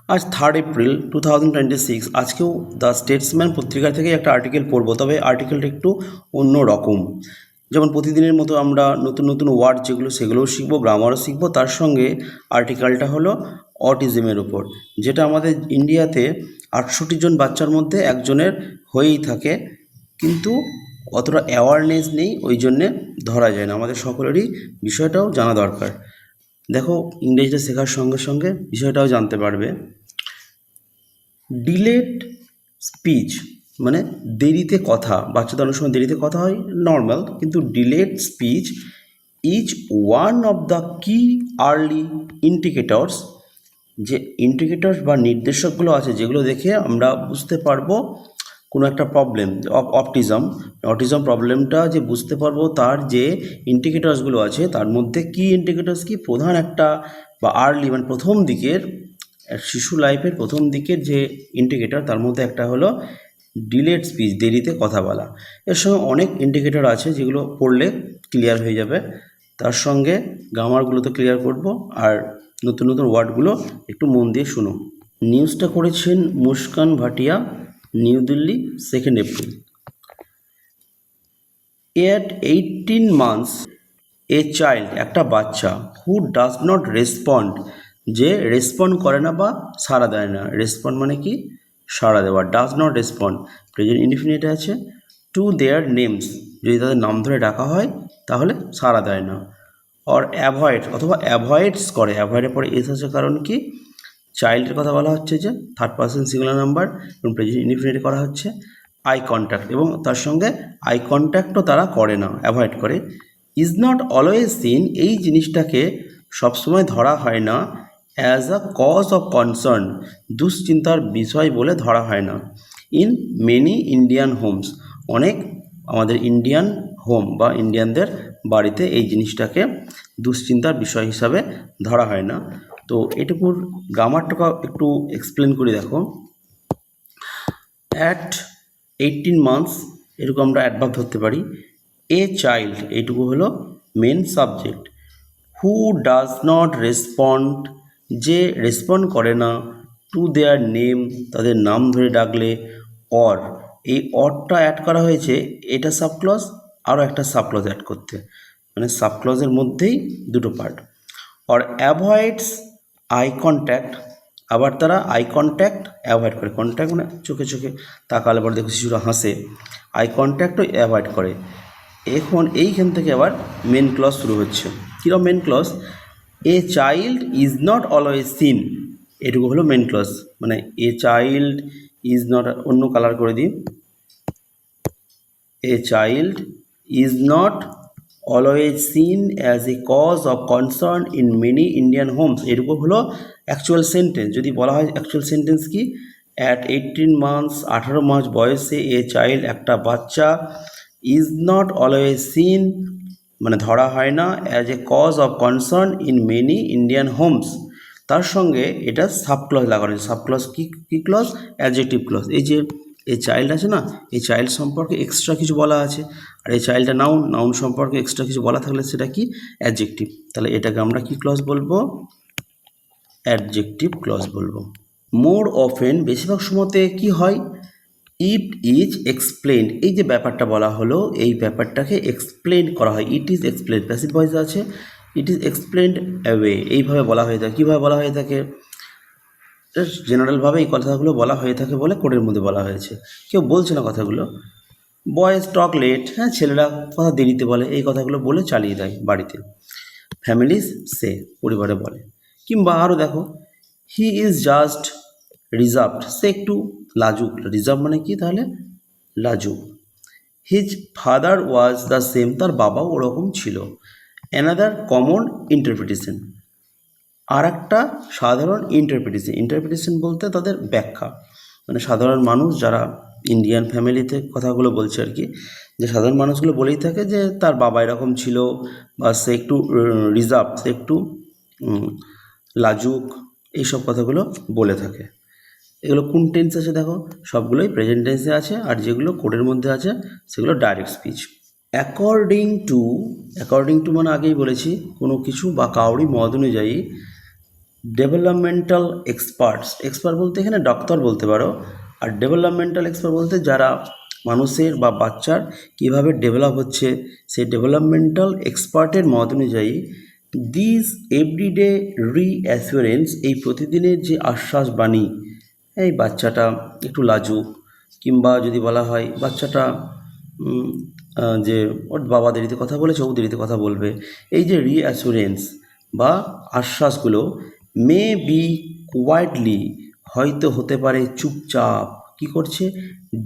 আজ 3 এপ্রিল 2026। আজকেও the Statesman পত্রিকা থেকে একটা আর্টিকেল পড়বো, তবে আর্টিকেলটা একটু অন্য রকম। যেমন প্রতিদিনের মতো আমরা নতুন নতুন ওয়ার্ড যেগুলো সেগুলোও শিখবো, গ্রামারও শিখবো। তার সঙ্গে আর্টিকেলটা হলো অটিজমের উপর, যেটা আমাদের ইন্ডিয়াতে 68 জন বাচ্চার মধ্যে একজনের হয়েই থাকে, কিন্তু অতটা অ্যাওয়ারনেস নেই, ওই জন্যে ধরা যায় না। আমাদের সকলেরই বিষয়টাও জানা দরকার। দেখো, ইংরেজিটা শেখার সঙ্গে সঙ্গে বিষয়টাও জানতে পারবে। ডিলেড স্পিচ মানে দেরিতে কথা, বাচ্চাদের অনেক সময় দেরিতে কথা হয়, নর্মাল, কিন্তু delayed speech is one of the কি আর্লি ইন্ডিকেটরস, যে ইন্ডিকেটরস বা নির্দেশকগুলো আছে যেগুলো দেখে আমরা বুঝতে পারবো কোনো একটা প্রবলেম, অটিজম প্রবলেমটা যে বুঝতে পারবো, তার যে ইন্ডিকেটরসগুলো আছে তার মধ্যে কি ইন্ডিকেটরস কি প্রধান একটা, বা আর্লি মানে প্রথম দিকের শিশু লাইফের প্রথম দিকের যে ইন্ডিকেটর, তার মধ্যে একটা হলো ডিলেড স্পিচ, দেরিতে কথা বলা। এর সঙ্গে অনেক ইন্ডিকেটর আছে যেগুলো পড়লে ক্লিয়ার হয়ে যাবে। তার সঙ্গে গ্রামারগুলো তো ক্লিয়ার করব, আর নতুন নতুন ওয়ার্ডগুলো একটু মন দিয়ে শুনো। নিউজটা করেছেন Muskan Bhatia, new Delhi, 2 April. At 18 months a child, একটা বাচ্চা, হু ডাজ নট রেসপন্ড, যে রেসপন্ড করে না বা সাড়া দেয় না। রেসপন্ড মানে কি? সাড়া দেওয়া। ডাজ নট রেসপন্ড প্রেজেন্ট ইনডিফিনিটে আছে। টু দেয়ার নেমস, যদি তাদের নাম ধরে ডাকা হয় তাহলে সাড়া দেয় না। অর অ্যাভয়েড অথবা অ্যাভয়েডস করে, অ্যাভয়েডের পরে এস আছে, কারণ কি? চাইল্ডের কথা বলা হচ্ছে, যে থার্ড পার্সন সিঙ্গুলার নাম্বার এবং প্রেজেন্ট ইনডিফিনিটে করা হচ্ছে। আই কন্ট্যাক্ট, এবং তার সঙ্গে আই কন্ট্যাক্টও তারা করে না, অ্যাভয়েড করে। ইজ নট অলওয়েজ সিন, এই জিনিসটাকে সবসময় ধরা হয় না। As a cause of concern, দুশ্চিন্তার বিষয় বলে ধরা হয় না। ইন মেনি ইন্ডিয়ান হোমস, অনেক আমাদের ইন্ডিয়ান হোম বা ইন্ডিয়ানদের বাড়িতে এই জিনিসটাকে দুশ্চিন্তার বিষয় হিসাবে ধরা হয় না। তো এটুকুর গ্রামারটাকে একটু এক্সপ্লেন করে দেখো। অ্যাট 18 months, এটুকু আমরা অ্যাডভার্ব ধরতে পারি। এ চাইল্ড, এইটুকু হলো main subject. Who does not respond, যে রেসপন্ড করে না। টু দেয়ার নেম, তাদের নাম ধরে ডাকলে। অর, এই অরটা অ্যাড করা হয়েছে, এটা সাবক্লজ, আরও একটা সাবক্লজ অ্যাড করতে, মানে সাবক্লজের মধ্যেই দুটো part. Or avoids eye contact, আবার তারা আই কন্ট্যাক্ট অ্যাভয়েড করে। কন্ট্যাক্ট মানে চোখে চোখে তাকালে পরে দেখো শিশুরা হাসে, আই কন্ট্যাক্টও অ্যাভয়েড করে। এখন এইখান থেকে আবার মেন ক্লজ শুরু হচ্ছে। কীরকম main clause? A child is not always seen, এটুকু হলো মেন ক্লজ। মানে এ চাইল্ড ইজ নট, অন্য কালার করে দিই, a child is not always seen as a cause of concern in many Indian homes, এটুকু হলো অ্যাকচুয়াল সেন্টেন্স। যদি বলা হয় অ্যাকচুয়াল সেন্টেন্স কি? অ্যাট 18 months, 18 মাস বয়সে, এ চাইল্ড, একটা বাচ্চা, ইজ নট অলওয়েজ সিন মানে ধরা হয় না, as a cause of concern in many Indian homes. তার সঙ্গে এটা সাবক্লজ লাগানো হয়েছে। সাবক্লজ কি ক্লজ? Adjective clause. এই যে এই চাইল্ড আছে না, এই চাইল্ড সম্পর্কে এক্সট্রা কিছু বলা আছে, আর এই চাইল্ডটা নাউন সম্পর্কে এক্সট্রা কিছু বলা থাকলে সেটা কি? অ্যাডজেক্টিভ। তাহলে এটাকে আমরা কি ক্লজ বলবো? অ্যাডজেক্টিভ ক্লজ বলবো। মোর অফেন, বেশিরভাগ সময়তে কি হয়? ইট ইজ এক্সপ্লেইনড, এই যে ব্যাপারটা বলা হলো, এই ব্যাপারটাকে এক্সপ্লেন করা হয়। It is explain, passive voice আছে, ইট ইজ এক্সপ্লেনড অ্যাওয়ে, এইভাবে বলা হয়ে থাকে। কীভাবে বলা হয়ে থাকে? জেনারেলভাবে এই কথাগুলো বলা হয়ে থাকে বলে কোডের মধ্যে বলা হয়েছে। কেউ বলছে না কথাগুলো। বয়েজ টক লেট, হ্যাঁ ছেলেরা কথা দেরিতে বলে, এই কথাগুলো বলে চালিয়ে দেয় বাড়িতে। ফ্যামিলিজ সে, পরিবারে বলে। কিংবা আরও দেখো, হি ইজ জাস্ট রিজার্ভড, সে একটু লাজুক। রিজার্ভ মানে কি তাহলে? লাজুক। His father was the same, তার বাবাও ওরকম ছিল। অ্যানাদার কমন ইন্টারপ্রিটেশন, আর একটা সাধারণ ইন্টারপ্রিটেশন বলতে তাদের ব্যাখ্যা, মানে সাধারণ মানুষ যারা ইন্ডিয়ান ফ্যামিলিতে কথাগুলো বলছে আর কি, যে সাধারণ মানুষগুলো বলেই থাকে যে তার বাবা এরকম ছিল, বা সে একটু রিজার্ভ, সে একটু লাজুক, এইসব কথাগুলো বলে থাকে। এগুলো কোন টেন্স আছে দেখো? সবগুলোই প্রেজেন্ট টেন্সে আছে, আর যেগুলো কোডের মধ্যে আছে সেগুলো ডাইরেক্ট স্পিচ। অ্যাকর্ডিং টু মানে আগেই বলেছি, কোনো কিছু বা কাউরি মত অনুযায়ী। ডেভেলপমেন্টাল এক্সপার্ট বলতে এখানে ডক্টর বলতে পারো, আর ডেভেলপমেন্টাল এক্সপার্ট বলতে যারা মানুষের বা বাচ্চার কীভাবে ডেভেলপ হচ্ছে সেই ডেভেলপমেন্টাল এক্সপার্টের মত অনুযায়ী দিস এভরিডে রিঅ্যাসুরেন্স, এই প্রতিদিনের যে আশ্বাস বাণী, এই বাচ্চাটা একটু লাজুক, কিংবা যদি বলা হয় বাচ্চাটা যে ওর বাবা দেরিতে কথা বলেছে, ও দেরিতে কথা বলবে, এই যে রিঅ্যাসুরেন্স বা আশ্বাসগুলো মে বি কোয়াইটলি, হয়তো হতে পারে চুপচাপ, কি করছে,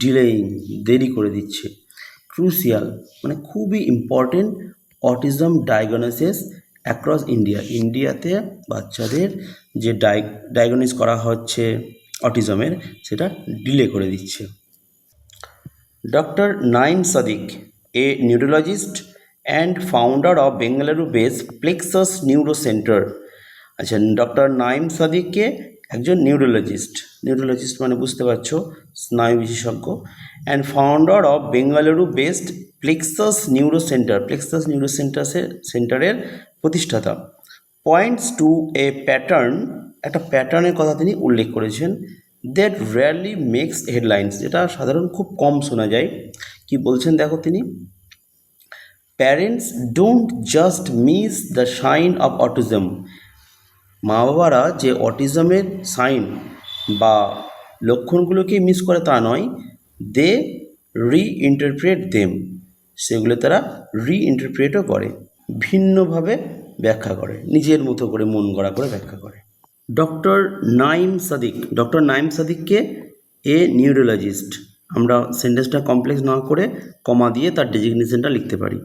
ডিলেইং, দেরি করে দিচ্ছে, ক্রুশিয়াল মানে খুবই ইম্পর্টেন্ট, অটিজম ডায়াগনোসিস অ্যাক্রস ইন্ডিয়াতে বাচ্চাদের যে ডায়াগনোস করা হচ্ছে অটিজমের, সেটা ডিলে করে দিচ্ছে। Doctor Naeem Sadiq, a neurologist and founder of Bengaluru based Plexus neuro centre. আচ্ছা, ডক্টর নাইম সাদিককে একজন নিউরোলজিস্ট মানে বুঝতে পারছো, স্নায়ু বিশেষজ্ঞ, and founder of Bengaluru based Plexus neuro সেন্টারের প্রতিষ্ঠাতা। পয়েন্টস টু এ প্যাটার্ন, একটা প্যাটার্নের কথা তিনি উল্লেখ করেছেন, দ্যাট রেয়ারলি মেক্স হেডলাইন্স, যেটা সাধারণ খুব কম শোনা যায়। কি বলছেন দেখো তিনি, parents don't just miss the sign of autism, মা বাবারা যে অটিজমের সাইন বা লক্ষণগুলোকে মিস করে তা নয়, দে রিইন্টারপ্রেট দেম, সেগুলো তারা রিইন্টারপ্রেটও করে, ভিন্নভাবে ব্যাখ্যা করে, নিজের মতো করে মন গড়া করে ব্যাখ্যা করে। ডক্টর নাইম সাদিককে এ নিউরোলজিস্ট, আমরা সেন্টেন্সটা কমপ্লেক্স না করে কমা দিয়ে তার ডেজিগনেশনটা লিখতে পারি।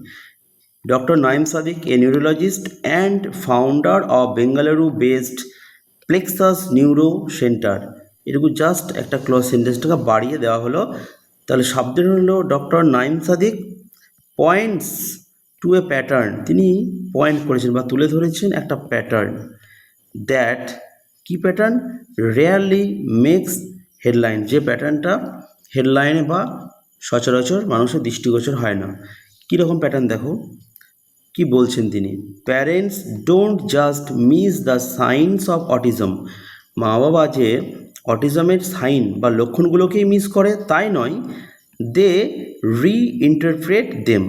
Doctor Naeem Sadiq, a neurologist and founder of Bengaluru based Plexus neuro centre, এটুকু জাস্ট একটা ক্লোজ সেন্টেন্সটাকে বাড়িয়ে দেওয়া হলো। তাহলে শব্দের হলো doctor Naeem Sadiq points to a pattern, তিনি পয়েন্ট করেছেন বা তুলে ধরেছেন একটা প্যাটার্ন, দ্যাট কি প্যাটার্ন, রেয়ারলি মেক্স হেডলাইন, যে প্যাটার্নটা হেডলাইনে বা সচরাচর মানুষের দৃষ্টিগোচর হয় না। কীরকম প্যাটার্ন দেখো, কি বলছেন তিনি, parents don't just miss the signs of autism, মা বাবা যে অটিজমের সাইন বা লক্ষণগুলোকেই মিস করে তাই নয়, দে রিইন্টারপ্রেট দেম,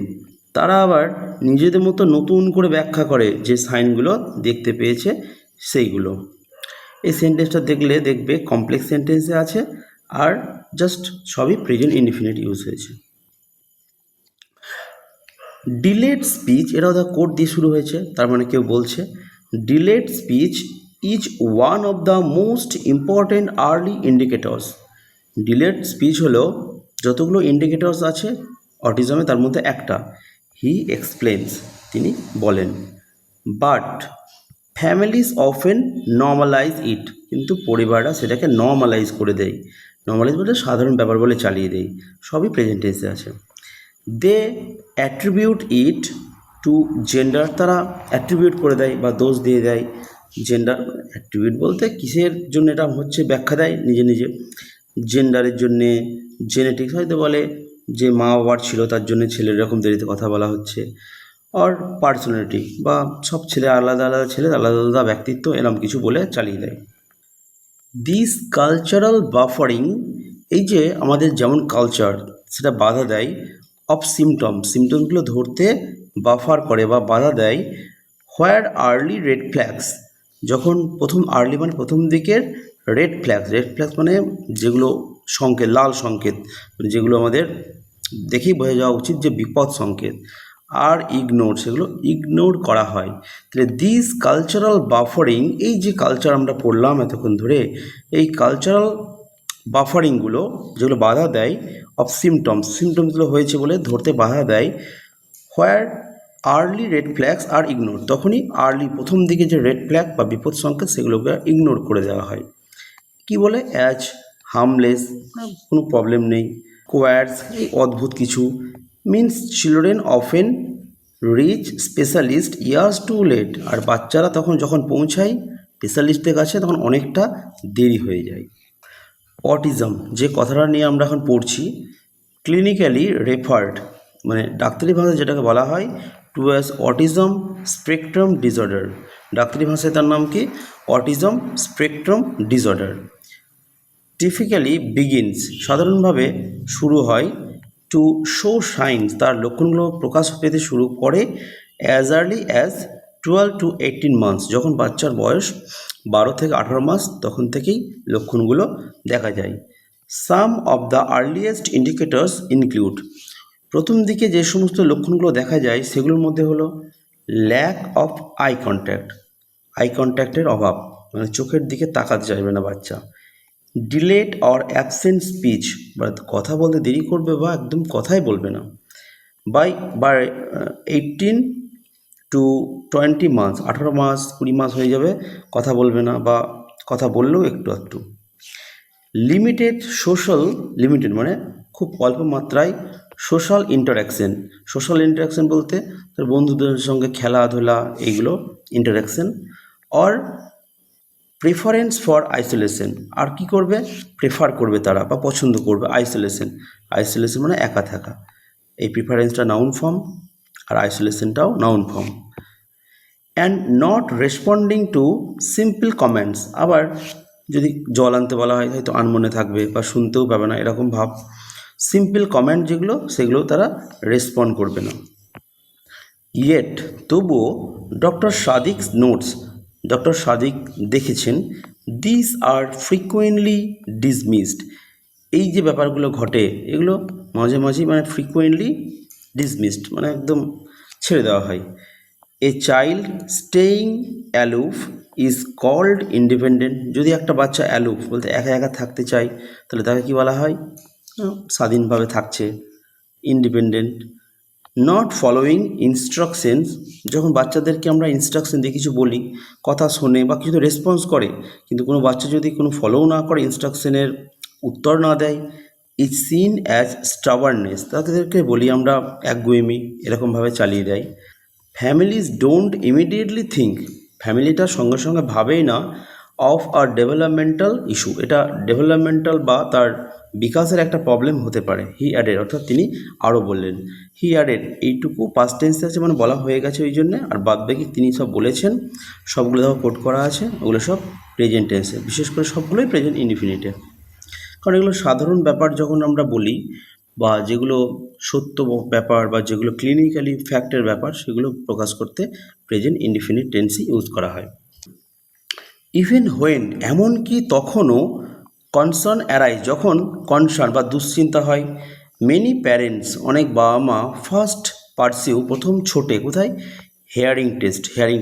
তারা আবার নিজেদের মতো নতুন করে ব্যাখ্যা করে যে সাইনগুলো দেখতে পেয়েছে সেইগুলো। এই সেন্টেন্সটা দেখবে কমপ্লেক্স সেন্টেন্সে আছে, আর জাস্ট সবই প্রেজেন্ট ইনডিফিনিট ইউজ হয়েছে। ডিলেড স্পিচ, এটাও ধর কোড দিয়ে শুরু হয়েছে, তার মানে কেউ বলছে delayed speech is one of the most important early indicators. Delayed speech হলো যতগুলো ইন্ডিকেটরস আছে অটিজমে তার মধ্যে একটা। হি এক্সপ্লেন্স, তিনি বলেন, বাট ফ্যামিলিজ অফেন নর্মালাইজ ইট, কিন্তু পরিবাররা সেটাকে নর্মালাইজ করে দেয়, নর্মালাইজ বলতে সাধারণ ব্যাপার বলে চালিয়ে দেয়, সবই প্রেজেন্ট টেন্সে আছে। দে অ্যাট্রিবিউট ইট টু জেন্ডার, তারা অ্যাট্রিবিউট করে দেয় বা দোষ দিয়ে দেয় জেন্ডার, অ্যাট্রিবিউট বলতে কিসের জন্য এটা হচ্ছে ব্যাখ্যা দেয় নিজে, জেন্ডারের জন্যে, জেনেটিক্স হয়তো বলে যে মা বাবার ছিল তার জন্য ছেলের এরকম দেরিতে কথা বলা হচ্ছে, আর পার্সোনালিটি বা সব ছেলে আলাদা আলাদা ছেলে আলাদা আলাদা ব্যক্তিত্ব, এরকম কিছু বলে চালিয়ে দেয়। দিস কালচারাল বাফারিং, এই যে আমাদের যেমন কালচার সেটা বাধা দেয়, অফ সিমটমসগুলো ধরতে বাফার করে বা বাধা দেয়, হোয়ার আর্লি রেড ফ্ল্যাগস, যখন আর্লি মানে প্রথম দিকের রেড ফ্ল্যাগস মানে যেগুলো সংকেত, লাল সংকেত, মানে যেগুলো আমাদের দেখেই বোঝা যাওয়া উচিত যে বিপদ সংকেত, আর সেগুলো ইগনোর করা হয়। তাহলে দিস কালচারাল বাফারিং, এই যে কালচার আমরা পড়লাম এতক্ষণ ধরে, এই কালচারাল বাফারিংগুলো যেগুলো বাধা দেয়, অফ সিমটমসগুলো হয়েছে বলে ধরতে বাধা দেয়, হোয়ার আর্লি রেড ফ্ল্যাগস আর ইগনোর, তখনই প্রথম দিকে যে রেড ফ্ল্যাগ বা বিপদ সংকেত সেগুলোকে ইগনোর করে দেওয়া হয়। কি বলে, অ্যাজ হার্মলেস, কোনো প্রবলেম নেই, কোয়ার্স, এই অদ্ভুত কিছু, means children often reach specialist years too late, আর বাচ্চারা যখন পৌঁছায় স্পেশালিস্টের কাছে তখন অনেকটা দেরি হয়ে যায়। অটিজম, যে কথাটা নিয়ে আমরা এখন পড়ছি, ক্লিনিক্যালি রেফার্ড, মানে ডাক্তারি ভাষায় যেটাকে বলা হয় to as autism spectrum disorder, ডাক্তারি ভাষায় তার নাম কি? Autism spectrum disorder. Typically begins, সাধারণভাবে শুরু হয়, টু শো সাইন্স, তার লক্ষণগুলো প্রকাশ পেতে শুরু করে as early as 12 to 18 months, যখন বাচ্চার বয়স 12 থেকে 18 মাস তখন থেকেই লক্ষণগুলো দেখা যায়। Some of the earliest indicators include, প্রথম দিকে যে সমস্ত লক্ষণগুলো দেখা যায় সেগুলোর মধ্যে হলো lack of eye contact, eye কন্ট্যাক্টের অভাব, মানে চোখের দিকে তাকাতে চাইবে না বাচ্চা। ডিলেড অর অ্যাবসেন্ট স্পিচ, বা কথা বলতে দেরি করবে বা একদম কথাই বলবে না। বাই 18 to 20 মান্থস, 18 মাস 20 মাস হয়ে যাবে কথা বলবে না বা কথা বললেও একটু একটু। লিমিটেড সোশ্যাল, লিমিটেড মানে খুব অল্প মাত্রায় সোশ্যাল ইন্টারাকশন, সোশ্যাল ইন্টারাকশন বলতে তার বন্ধুদের সঙ্গে খেলাধুলা, এইগুলো interaction. Or preference for isolation, আর কি করবে? প্রেফার করবে তারা বা পছন্দ করবে আইসোলেশন, আইসোলেশন মানে একা থাকা। এই প্রিফারেন্সটা নাউন ফর্ম আর আইসোলেশনটাও noun form. And not responding to simple comments, আবার যদি জল আনতে বলা হয় হয়তো আনমনে থাকবে বা শুনতেও পাবে না, এরকম ভাব। সিম্পল কমেন্ট যেগুলো সেগুলো তারা রেসপন্ড করবে না। ইয়েট, তবুও doctor Sadiq notes, doctor Sadiq দেখেছেন, দিস আর ফ্রিকুয়েন্টলি ডিসমিসড, এই যে ব্যাপারগুলো ঘটে এগুলো মাঝে মাঝেই মানে ফ্রিকুয়েন্টলি ডিসমিসড মানে একদম ছেড়ে দেওয়া হয়। A child staying aloof is called independent, যদি একটা বাচ্চা অ্যালুফ বলতে একা একা থাকতে চায় তাহলে তাকে কি বলা হয়? স্বাধীনভাবে থাকছে, ইন্ডিপেন্ডেন্ট। নট ফলোয়িং ইনস্ট্রাকশনস, যখন বাচ্চাদেরকে আমরা ইনস্ট্রাকশন দিয়ে কিছু বলি, কথা শোনে বা কিছু রেসপন্স করে, কিন্তু কোনো বাচ্চা যদি কোনো ফলোও না করে, ইনস্ট্রাকশনের উত্তর না দেয়, ইজ সিন অ্যাজ স্টাবারনেস, তাদেরকে বলি আমরা একগুঁয়েমি, এরকমভাবে চালিয়ে দেয়। ফ্যামিলিজ ডোন্ট ইমিডিয়েটলি থিঙ্ক, ফ্যামিলিটা সঙ্গে সঙ্গে ভাবেই না অফ আর ডেভেলপমেন্টাল ইস্যু, এটা ডেভেলপমেন্টাল বা তার বিকাশের একটা প্রবলেম হতে পারে। হি অ্যাডেড, অর্থাৎ তিনি আরও বললেন। হি অ্যাডেড, এইটুকু পাস্ট টেন্সে আছে মানে বলা হয়ে গেছে ওই জন্যে, আর বাদ বাকি তিনি সব বলেছেন, সবগুলো দেখো কোট করা আছে, ওগুলো সব প্রেজেন্ট টেন্সে, বিশেষ করে সবগুলোই প্রেজেন্ট ইনডিফিনিটে। কারণ এগুলো সাধারণ ব্যাপার যখন আমরা বলি বা যেগুলো সত্য ব্যাপার বা যেগুলো ক্লিনিক্যালি ফ্যাক্টের ব্যাপার সেগুলো প্রকাশ করতে প্রেজেন্ট ইনডিফিনিট টেন্সই ইউজ করা হয়। ইভেন হোয়েন, এমনকি তখনও, কনসার্ন অ্যারাইজ, যখন কনসার্ন বা দুশ্চিন্তা হয়, মেনি প্যারেন্টস, অনেক বাবা মা, ফার্স্ট পারসিউ, প্রথম ছোটে কোথায়? হেয়ারিং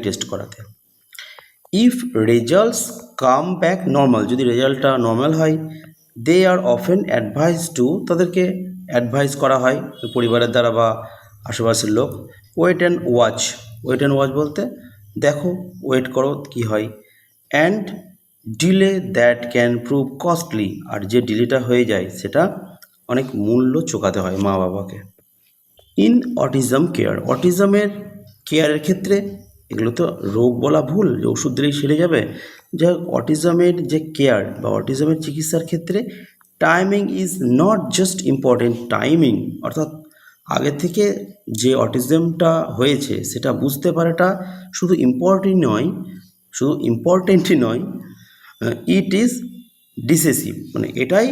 টেস্ট করাতে। If results come back normal, যদি রেজাল্টটা নর্মাল হয়, they are often advise to, তাদেরকে অ্যাডভাইস করা হয় পরিবারের দ্বারা বা আশেপাশের লোক। Wait and watch, wait and watch বলতে দেখো, ওয়েট করো কি হয়। And delay that can prove costly, আর যে ডিলেটা হয়ে যায় সেটা অনেক মূল্য চোকাতে হয় মা বাবাকে। ইন অটিজম কেয়ার, অটিজমের কেয়ারের ক্ষেত্রে, এগুলো তো রোগ বলা ভুল যে ওষুধ দিলেই সেরে যাবে, যা অটিজমের যে কেয়ার বা অটিজমের চিকিৎসার ক্ষেত্রে timing is not just important, timing অর্থাৎ আগে থেকে যে অটিজমটা হয়েছে সেটা বুঝতে পারাটা শুধু ইম্পর্টেন্টই নয়, ইট ইজ ডিসিসিভ, মানে এটাই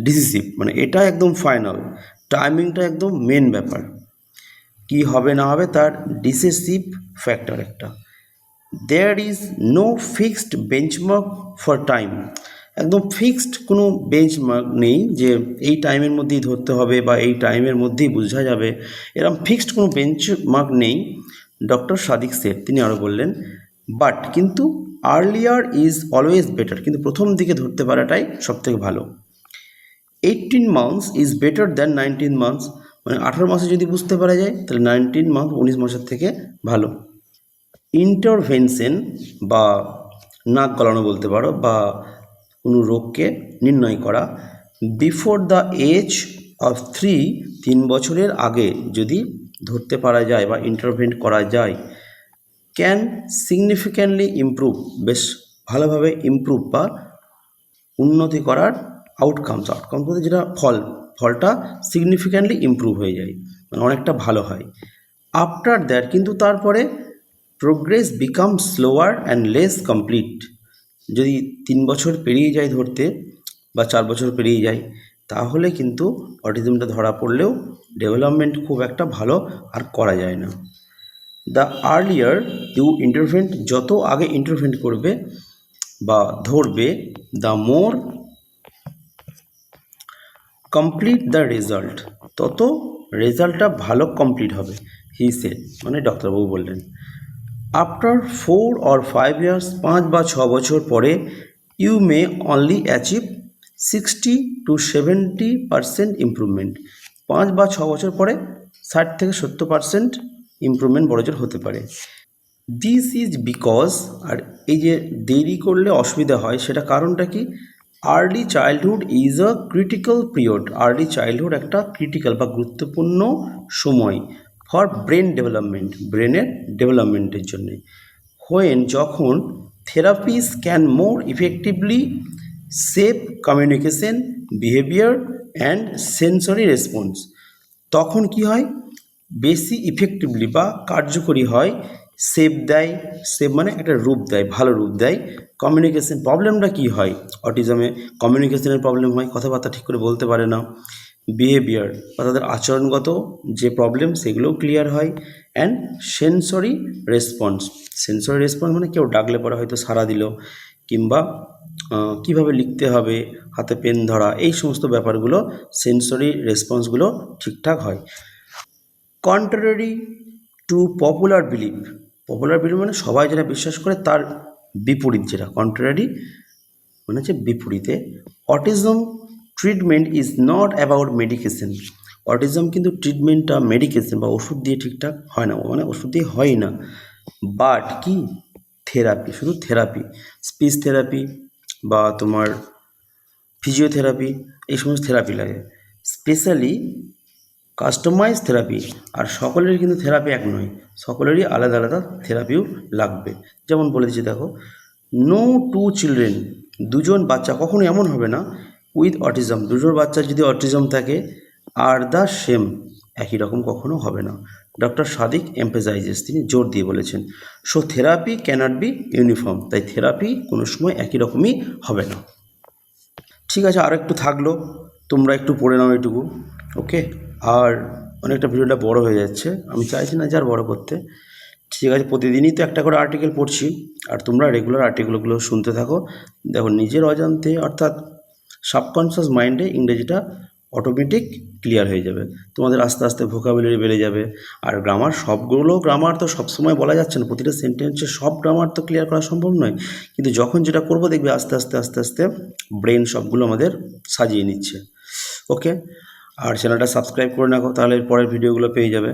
ডিসিসিভ, মানে এটা একদম ফাইনাল, টাইমিংটা একদম মেন ব্যাপার। কি হবে না হবে তার ডিসিসিভ ফ্যাক্টর একটা। There is no fixed benchmark for time, একদম ফিক্সড কোনো বেঞ্চমার্ক নেই যে এই টাইমের মধ্যেই ধরতে হবে বা এই টাইমের মধ্যেই বোঝা যাবে, এরকম ফিক্সড কোনো বেঞ্চমার্ক নেই। ডক্টর সাদিক সেট, তিনি আরও বললেন, বাট কিন্তু আর্লিয়ার ইজ অলওয়েজ বেটার, কিন্তু প্রথম দিকে ধরতে পারাটাই সবথেকে ভালো। 18 months is better than 19 months, মানে 18 মাসে যদি বুঝতে পারা যায় তাহলে 19 মান্থ 19 মাসের থেকে ভালো। ইন্টারভেনশন বা নাক গলানো বলতে পারো, বা কোনো রোগকে নির্ণয় করা, বিফোর দ্য এজ অফ 3 বছরের আগে যদি ধরতে পারা যায় বা ইন্টারভেন করা যায়, ক্যান সিগনিফিক্যান্টলি ইমপ্রুভ, বেশ ভালোভাবে ইমপ্রুভ বা উন্নতি করার আউটকাম বলতে যেটা ফলটা সিগনিফিক্যান্টলি ইমপ্রুভ হয়ে যায়, মানে অনেকটা ভালো হয়। আফটার দ্যাট, কিন্তু তারপরে progress become slower and less complete. যদি 3 বছর পেরিয়ে যায় ধরতে বা 4 বছর পেরিয়ে যায়, তাহলে কিন্তু অটিজমটা ধরা পড়লেও ডেভেলপমেন্ট খুব একটা ভালো আর করা যায় না। দ্য আর্লিয়ার ইউ ইন্টারভেন্ট, যত আগে ইন্টারভেন্ট করবে বা ধরবে, the more complete the result, তত রেজাল্টটা ভালো কমপ্লিট হবে। হি সেড, মানে ডক্টরবাবু বললেন। আফটার 4 or 5 years, 5 বা 6 বছর পরে, you may only achieve 60 to 70% improvement. 5 বা 6 বছর পরে 60 থেকে 70% ইমপ্রুভমেন্ট বড়জোর হতে পারে। দিস ইজ বিকজ, আর এই যে দেরি করলে অসুবিধা হয় সেটা কারণটা কি? Early childhood is a critical period. Early childhood একটা ক্রিটিক্যাল বা গুরুত্বপূর্ণ সময় ফর ব্রেন ডেভেলপমেন্ট, ব্রেনের ডেভেলপমেন্টের জন্যে। হোয়েন, যখন three piece can more effectively save communication, behaviour and sensory response, তখন কি হয়? বেশি ইফেক্টিভলি বা কার্যকরী হয়, সেভ দেয়, সেভ মানে একটা রূপ দেয়, ভালো রূপ দেয়। কমিউনিকেশন, প্রবলেমটা কি হয় অটিজমে? কমিউনিকেশনের প্রবলেম হয়, কথাবার্তা ঠিক করে বলতে পারে না। বিহেভিয়ার বা তাদের আচরণগত যে প্রবলেম সেগুলোও ক্লিয়ার হয়। And sensory response, sensory response মানে কেউ ডাকলে পরে হয়তো সাড়া দিল, কিংবা কীভাবে লিখতে হবে, হাতে পেন ধরা, এই সমস্ত ব্যাপারগুলো সেন্সরি রেসপন্সগুলো ঠিকঠাক হয়। Contrary to popular belief, popular belief মানে সবাই যেটা বিশ্বাস করে তার বিপরীত, যেটা কন্ট্রারি মানে হচ্ছে বিপরীতে। Autism treatment is not about medication. Autism কিন্তু ট্রিটমেন্টটা মেডিকেশন বা ওষুধ দিয়ে ঠিকঠাক হয় না, মানে ওষুধ দিয়ে হয় না, বাট কি থেরাপি, শুধু থেরাপি, স্পিচ থেরাপি বা তোমার ফিজিওথেরাপি, এই সমস্ত থেরাপি লাগে, স্পেশালি কাস্টমাইজ থেরাপি। আর সকলেরই কিন্তু থেরাপি এক নয়, সকলেরই আলাদা আলাদা থেরাপিও লাগবে। যেমন বলে দিচ্ছি দেখো, নো টু চিলড্রেন, দুজন বাচ্চা কখনো এমন হবে না, উইথ অটিজম, দুজন বাচ্চার যদি অটিজম থাকে, আর দ্য সেম, একই রকম কখনো হবে না। ডক্টর সাদিক এমফেসাইজেস, তিনি জোর দিয়ে বলেছেন। So therapy cannot be uniform, তাই থেরাপি কোনো সময় একই রকমই হবে না। ঠিক আছে, আর একটু থাকলো, তোমরা একটু পড়ে নাও এটুকু, ওকে? আর অনেকটা ভিডিওটা বড় হয়ে যাচ্ছে, আমি চাইছি না যে আর বড় করতে। ঠিক আছে, প্রতিদিনই তো একটা করে আর্টিকেল পড়ছি, আর তোমরা রেগুলার আর্টিকেলগুলো শুনতে থাকো। দেখো, নিজের অজান্তে অর্থাৎ সাবকনশিয়াস মাইন্ডে ইংরেজিটা অটোমেটিক ক্লিয়ার হয়ে যাবে, তোমাদের আস্তে আস্তে ভোকাবুলারি বেড়ে যাবে। আর গ্রামার, সবগুলো গ্রামার তো সবসময় বলা যাচ্ছে না, প্রতিটা সেন্টেন্সে সব গ্রামার তো ক্লিয়ার করা সম্ভব নয়, কিন্তু যখন যেটা করবো দেখবে আস্তে আস্তে আস্তে আস্তে ব্রেন সবগুলো আমাদের সাজিয়ে নিচ্ছে, ওকে? আর চ্যানেলটা সাবস্ক্রাইব করে রাখো, তাহলে পরের ভিডিওগুলো পেয়ে যাবে।